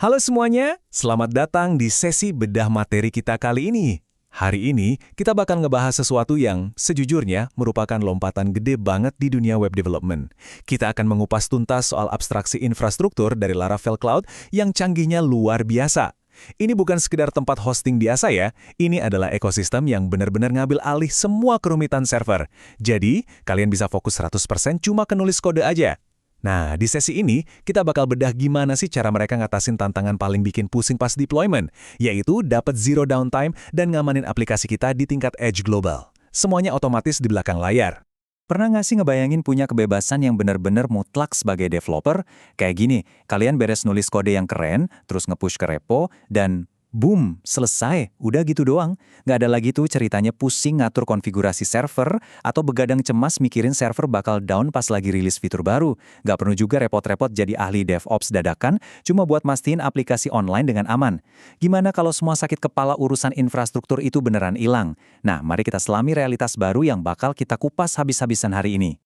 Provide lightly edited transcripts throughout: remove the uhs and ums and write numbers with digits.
Halo semuanya, selamat datang di sesi bedah materi kita kali ini. Hari ini, kita bakal ngebahas sesuatu yang sejujurnya merupakan lompatan gede banget di dunia web development. Kita akan mengupas tuntas soal abstraksi infrastruktur dari Laravel Cloud yang canggihnya luar biasa. Ini bukan sekedar tempat hosting biasa ya, ini adalah ekosistem yang benar-benar ngambil alih semua kerumitan server. Jadi, kalian bisa fokus 100% cuma ke nulis kode aja. Nah, di sesi ini, kita bakal bedah gimana sih cara mereka ngatasin tantangan paling bikin pusing pas deployment, yaitu dapat zero downtime dan ngamanin aplikasi kita di tingkat edge global. Semuanya otomatis di belakang layar. Pernah nggak sih ngebayangin punya kebebasan yang benar-benar mutlak sebagai developer? Kayak gini, kalian beres nulis kode yang keren, terus nge-push ke repo, dan boom, selesai. Udah gitu doang. Nggak ada lagi tuh ceritanya pusing ngatur konfigurasi server, atau begadang cemas mikirin server bakal down pas lagi rilis fitur baru. Nggak perlu juga repot-repot jadi ahli DevOps dadakan, cuma buat mastiin aplikasi online dengan aman. Gimana kalau semua sakit kepala urusan infrastruktur itu beneran hilang? Nah, mari kita selami realitas baru yang bakal kita kupas habis-habisan hari ini.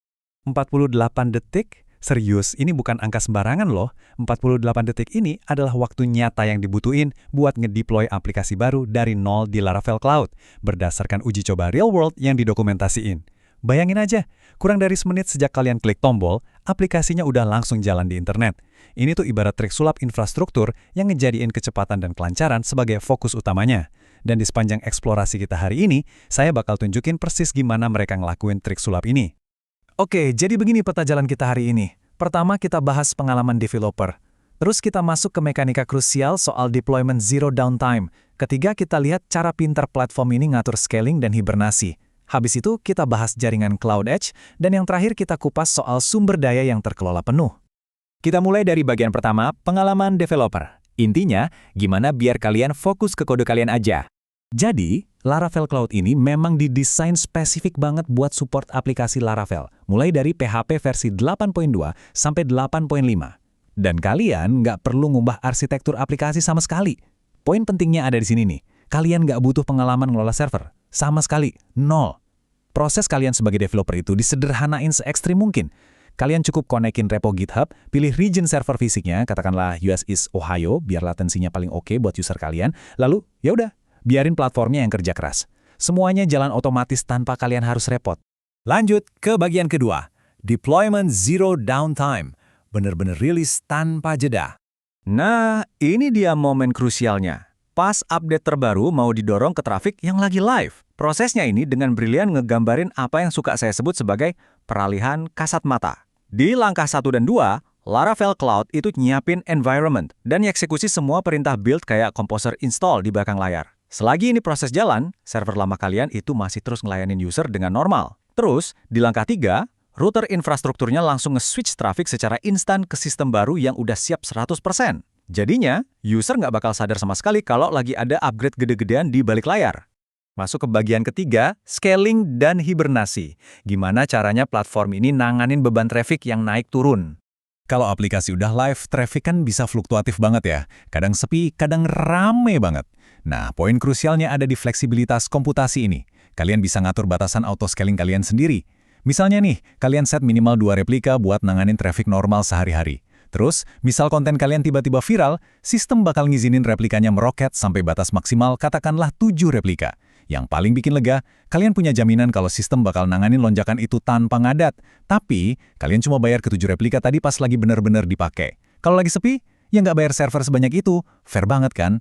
48 detik? Serius, ini bukan angka sembarangan loh. 48 detik ini adalah waktu nyata yang dibutuhin buat ngedeploy aplikasi baru dari nol di Laravel Cloud, berdasarkan uji coba real world yang didokumentasiin. Bayangin aja, kurang dari semenit sejak kalian klik tombol, aplikasinya udah langsung jalan di internet. Ini tuh ibarat trik sulap infrastruktur yang ngejadiin kecepatan dan kelancaran sebagai fokus utamanya. Dan di sepanjang eksplorasi kita hari ini, saya bakal tunjukin persis gimana mereka ngelakuin trik sulap ini. Oke, jadi begini peta jalan kita hari ini. Pertama, kita bahas pengalaman developer. Terus kita masuk ke mekanika krusial soal deployment zero downtime. Ketiga, kita lihat cara pintar platform ini ngatur scaling dan hibernasi. Habis itu, kita bahas jaringan Cloud Edge, dan yang terakhir kita kupas soal sumber daya yang terkelola penuh. Kita mulai dari bagian pertama, pengalaman developer. Intinya, gimana biar kalian fokus ke kode kalian aja. Jadi, Laravel Cloud ini memang didesain spesifik banget buat support aplikasi Laravel, mulai dari PHP versi 8.2 sampai 8.5. Dan kalian nggak perlu ngubah arsitektur aplikasi sama sekali. Poin pentingnya ada di sini nih, kalian nggak butuh pengalaman ngelola server, sama sekali, nol. Proses kalian sebagai developer itu disederhanain se-ekstrim mungkin. Kalian cukup konekin repo GitHub, pilih region server fisiknya, katakanlah US East Ohio, biar latensinya paling oke buat user kalian, lalu yaudah, biarin platformnya yang kerja keras. Semuanya jalan otomatis tanpa kalian harus repot. Lanjut ke bagian kedua. Deployment zero downtime. Bener-bener rilis tanpa jeda. Nah, ini dia momen krusialnya. Pas update terbaru mau didorong ke trafik yang lagi live. Prosesnya ini dengan brilian ngegambarin apa yang suka saya sebut sebagai peralihan kasat mata. Di langkah 1 dan 2, Laravel Cloud itu nyiapin environment dan eksekusi semua perintah build kayak Composer install di belakang layar. Selagi ini proses jalan, server lama kalian itu masih terus ngelayanin user dengan normal. Terus, di langkah 3, router infrastrukturnya langsung nge-switch traffic secara instan ke sistem baru yang udah siap 100%. Jadinya, user nggak bakal sadar sama sekali kalau lagi ada upgrade gede-gedean di balik layar. Masuk ke bagian ketiga, scaling dan hibernasi. Gimana caranya platform ini nanganin beban traffic yang naik turun? Kalau aplikasi udah live, traffic kan bisa fluktuatif banget ya. Kadang sepi, kadang rame banget. Nah, poin krusialnya ada di fleksibilitas komputasi ini. Kalian bisa ngatur batasan auto-scaling kalian sendiri. Misalnya nih, kalian set minimal 2 replika buat nanganin traffic normal sehari-hari. Terus, misal konten kalian tiba-tiba viral, sistem bakal ngizinin replikanya meroket sampai batas maksimal katakanlah 7 replika. Yang paling bikin lega, kalian punya jaminan kalau sistem bakal nanganin lonjakan itu tanpa ngadat. Tapi, kalian cuma bayar ke 7 replika tadi pas lagi bener-bener dipakai. Kalau lagi sepi, ya nggak bayar server sebanyak itu. Fair banget kan?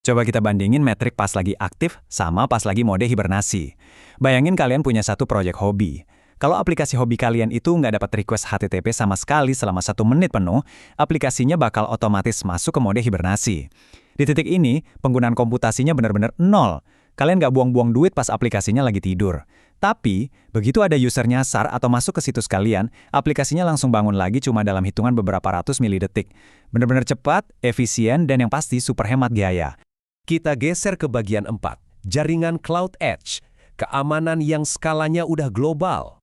Coba kita bandingin metrik pas lagi aktif sama pas lagi mode hibernasi. Bayangin kalian punya satu proyek hobi. Kalau aplikasi hobi kalian itu nggak dapat request HTTP sama sekali selama 1 menit penuh, aplikasinya bakal otomatis masuk ke mode hibernasi. Di titik ini, penggunaan komputasinya benar-benar nol. Kalian nggak buang-buang duit pas aplikasinya lagi tidur. Tapi, begitu ada user nyasar atau masuk ke situs kalian, aplikasinya langsung bangun lagi cuma dalam hitungan beberapa ratus milidetik. Benar-benar cepat, efisien, dan yang pasti super hemat biaya. Kita geser ke bagian 4, jaringan Cloud Edge, keamanan yang skalanya udah global.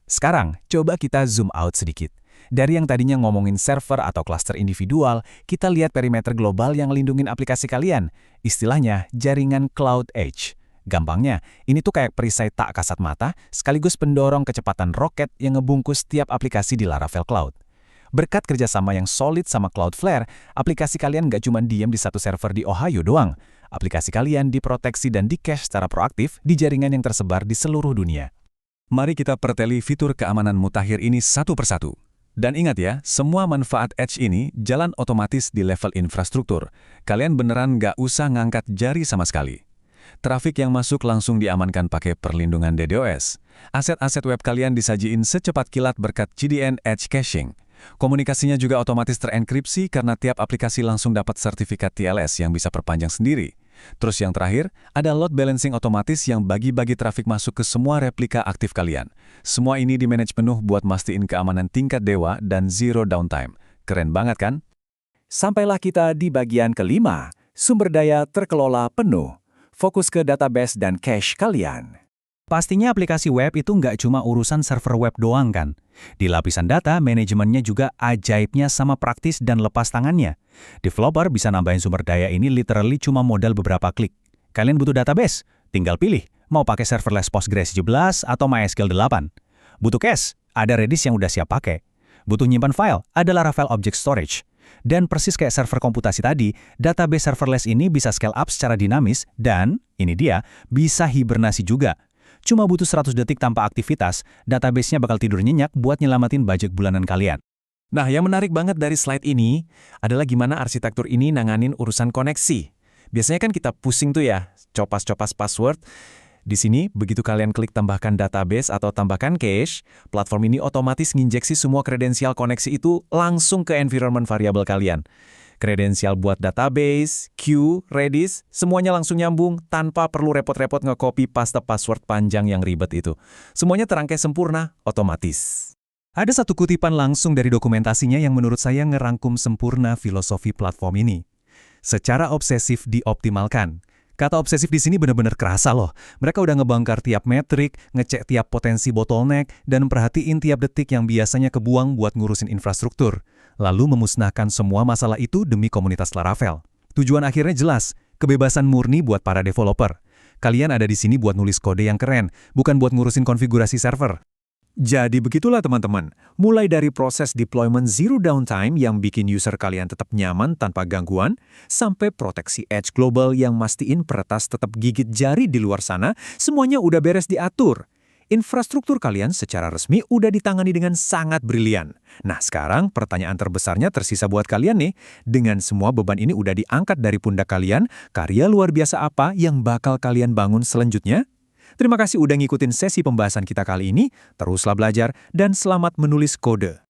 Sekarang, coba kita zoom out sedikit. Dari yang tadinya ngomongin server atau klaster individual, kita lihat perimeter global yang lindungin aplikasi kalian. Istilahnya, jaringan Cloud Edge. Gampangnya, ini tuh kayak perisai tak kasat mata, sekaligus pendorong kecepatan roket yang ngebungkus tiap aplikasi di Laravel Cloud. Berkat kerjasama yang solid sama Cloudflare, aplikasi kalian nggak cuma diam di satu server di Ohio doang. Aplikasi kalian diproteksi dan di-cache secara proaktif di jaringan yang tersebar di seluruh dunia. Mari kita perteli fitur keamanan mutakhir ini satu persatu. Dan ingat ya, semua manfaat Edge ini jalan otomatis di level infrastruktur. Kalian beneran nggak usah ngangkat jari sama sekali. Trafik yang masuk langsung diamankan pakai perlindungan DDoS. Aset-aset web kalian disajiin secepat kilat berkat CDN Edge Caching. Komunikasinya juga otomatis terenkripsi karena tiap aplikasi langsung dapat sertifikat TLS yang bisa perpanjang sendiri. Terus yang terakhir, ada load balancing otomatis yang bagi-bagi trafik masuk ke semua replika aktif kalian. Semua ini di-manage penuh buat mastiin keamanan tingkat dewa dan zero downtime. Keren banget kan? Sampailah kita di bagian kelima, sumber daya terkelola penuh. Fokus ke database dan cache kalian. Pastinya aplikasi web itu nggak cuma urusan server web doang kan? Di lapisan data, manajemennya juga ajaibnya sama praktis dan lepas tangannya. Developer bisa nambahin sumber daya ini literally cuma modal beberapa klik. Kalian butuh database? Tinggal pilih, mau pakai serverless Postgres 17 atau MySQL 8. Butuh cache? Ada Redis yang udah siap pakai. Butuh nyimpan file? Ada Laravel Object Storage. Dan persis kayak server komputasi tadi, database serverless ini bisa scale up secara dinamis dan, ini dia, bisa hibernasi juga. Cuma butuh 100 detik tanpa aktivitas, database-nya bakal tidur nyenyak buat nyelamatin budget bulanan kalian. Nah, yang menarik banget dari slide ini adalah gimana arsitektur ini nanganin urusan koneksi. Biasanya kan kita pusing tuh ya, copas-copas password. Di sini, begitu kalian klik tambahkan database atau tambahkan cache, platform ini otomatis nginjeksi semua kredensial koneksi itu langsung ke environment variable kalian. Kredensial buat database, queue, Redis, semuanya langsung nyambung tanpa perlu repot-repot nge-copy paste password panjang yang ribet itu. Semuanya terangkai sempurna, otomatis. Ada satu kutipan langsung dari dokumentasinya yang menurut saya ngerangkum sempurna filosofi platform ini. Secara obsesif dioptimalkan. Kata obsesif di sini benar-benar kerasa loh. Mereka udah ngebongkar tiap metrik, ngecek tiap potensi bottleneck, dan perhatiin tiap detik yang biasanya kebuang buat ngurusin infrastruktur. Lalu memusnahkan semua masalah itu demi komunitas Laravel. Tujuan akhirnya jelas, kebebasan murni buat para developer. Kalian ada di sini buat nulis kode yang keren, bukan buat ngurusin konfigurasi server. Jadi begitulah teman-teman, mulai dari proses deployment zero downtime yang bikin user kalian tetap nyaman tanpa gangguan, sampai proteksi edge global yang mastiin peretas tetap gigit jari di luar sana, semuanya udah beres diatur. Infrastruktur kalian secara resmi udah ditangani dengan sangat brilian. Nah sekarang pertanyaan terbesarnya tersisa buat kalian nih, dengan semua beban ini udah diangkat dari pundak kalian, karya luar biasa apa yang bakal kalian bangun selanjutnya? Terima kasih udah ngikutin sesi pembahasan kita kali ini, teruslah belajar dan selamat menulis kode.